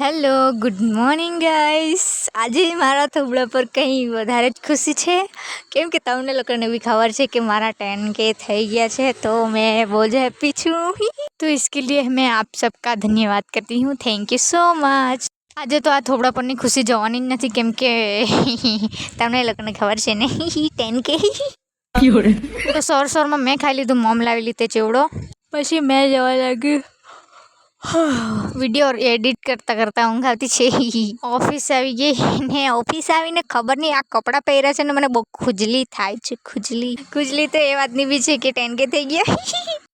Hello, good morning guys. આજે મારા થોબડા પર કંઈ વધારે જ ખુશી છે, કેમ કે તમને લોકોને બી ખબર છે કે મારા 10K થઈ ગયા છે, તો मैं बहुत हैप्पी છું. તો इसके लिए मैं आप सबका धन्यवाद करती हूँ. Thank you so much. આજે તો આ થોબડા પરની ખુશી જવાની જ નથી, કેમ કે તમને લોકોને ખબર છે ને 10K. તો સરમાં મેં ખાઈ લીધું, મોમ લાવી લીધે ચેવડો, પછી મેં જવા લાગી વિડીયો એડિટ કરતાં કરતાં ઊંઘ આવતી છે. ઓફિસ આવી ગઈ ને ઓફિસ આવીને ખબર નહીં આ કપડાં પહેર્યા છે ને મને બહુ ખુજલી થાય છે. ખુજલી તો એ વાતની બી છે કે 10K થઈ ગયા.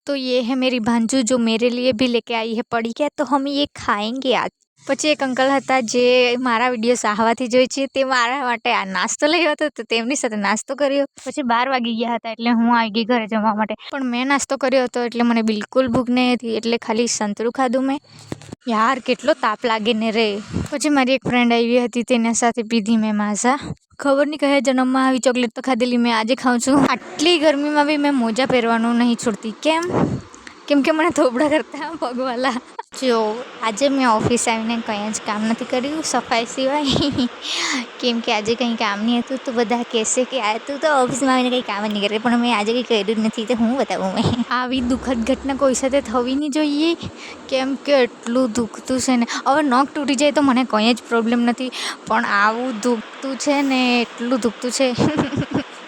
तो ये है मेरी भांजू जो मेरे लिए भी लेके आई है पड़ी क्या, तो हम ये खाएंगे आज. પછી એક અંકલ હતા જે મારા વિડીયો ચાહવાથી જોઈ છે, તે મારા માટે આ નાસ્તો લઈ આવ્યો હતો, તો તેમની સાથે નાસ્તો કર્યો. પછી 12 વાગી ગયા હતા એટલે હું આવી ગઈ ઘરે જમવા માટે, પણ મેં નાસ્તો કર્યો હતો એટલે મને બિલકુલ ભૂખ નહીં હતી, એટલે ખાલી સંતરું ખાધું મેં. યાર કેટલો તાપ લાગે ને રે. પછી મારી એક ફ્રેન્ડ આવી હતી, તેના સાથે પીધી મેં માઝા. ખબર નહીં કયા જન્મમાં આવી ચોકલેટ તો ખાધેલી, મેં આજે ખાઉં છું. આટલી ગરમીમાં બી મેં મોજા પહેરવાનું નહીં છોડતી. કેમ કે મને થોબડા કરતાં પગવાલા. જો આજે મેં ઓફિસ આવીને કંઈ જ કામ નથી કર્યું સફાઈ સિવાય, કેમ કે આજે કંઈ કામ નહીં હતું. તો બધા કહેશે કે આ તું તો ઓફિસમાં આવીને કંઈ કામ જ નહીં કરે, પણ મેં આજે કંઈ કર્યું જ નથી, તો હું બતાવું. મેં આવી દુઃખદ ઘટના કોઈ સાથે થવી નહીં જોઈએ, કેમ કે એટલું દુખતું છે ને. હવે નખ તૂટી જાય તો મને કંઈ જ પ્રોબ્લેમ નથી, પણ આવું દુખતું છે ને, એટલું દુખતું છે.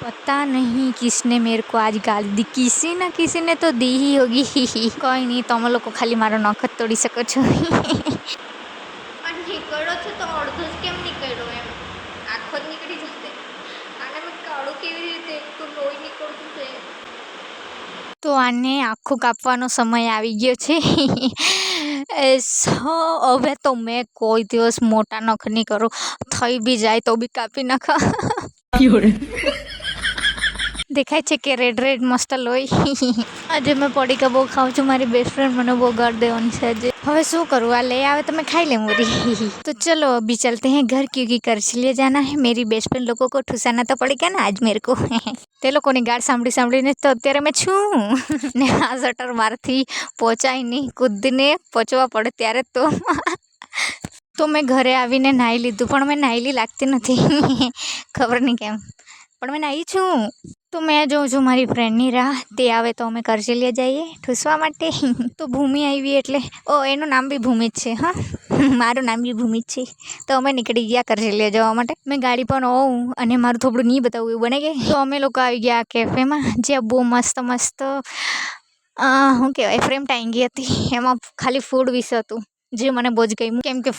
पता नहीं किसने मेरे को आज गाली दी, किसी ने तो दी ही होगी. कोई नहीं, તમે લોકો ખાલી મારો નખ જ તોડી શકો છો. નીકળો છો તો અડધો જ કેમ નીકળ્યો, એમ આખો જ નીકળી જશે. આને મેં કાળું કેવી રીતે તો લોહી નીકળતું છે. તો આને આખું કાપવાનો સમય આવી ગયો છે. હવે તો મેં કોઈ દિવસ મોટા નખ નહીં કરું, થઈ બી જાય તો બી કાપી નાખો. દેખાય છે કે રેડ મસ્ત લોહી. આજે મેં પડીકા બહુ ખાઉં છું, મારી બેસ્ટ ફ્રેન્ડ મને બહુ ગાળ દેવાની છે આજે. હવે શું કરું, આ લઈ આવે તો મેં ખાઈ લેं मुरी. तो चलो अभी चलते हैं घर, क्योंकि कर लिए जाना है. मेरी बेस्ट फ्रेंड लोगों को ठुसाना तो पड़ेगा ना आज मेरे को. તે લોકોની ગાળ સાંભળીને તો અત્યારે મેં છું ને આ શટર મારથી પહોંચાય નહીં, કૂદીને પહોંચવા પડે ત્યારે તો મેં ઘરે આવીને નાહી લીધું, પણ મેં નાહેલી લાગતી નથી. ખબર નહીં કેમ, પણ મેં નાહી છું. તો મેં જોઉં છું મારી ફ્રેન્ડની રાહ, તે આવે તો અમે કરચલીએ જઈએ ઠૂસવા માટે. તો ભૂમિ આવી એટલે એનું નામ બી ભૂમિ જ છે. હા, મારું નામ બી ભૂમિ જ છે. તો અમે નીકળી ગયા કરચલીએ જવા માટે. મેં ગાડી પણ અને મારું થોડું નહીં બતાવું એવું બને ગઈ. તો અમે લોકો આવી ગયા કેફેમાં, જ્યાં બહુ મસ્ત શું કહેવાય ફ્રેમ ટાંગી હતી. એમાં ખાલી ફૂડ વિશે હતું, જે મને બહુ જ ગમ્યું, કેમ કે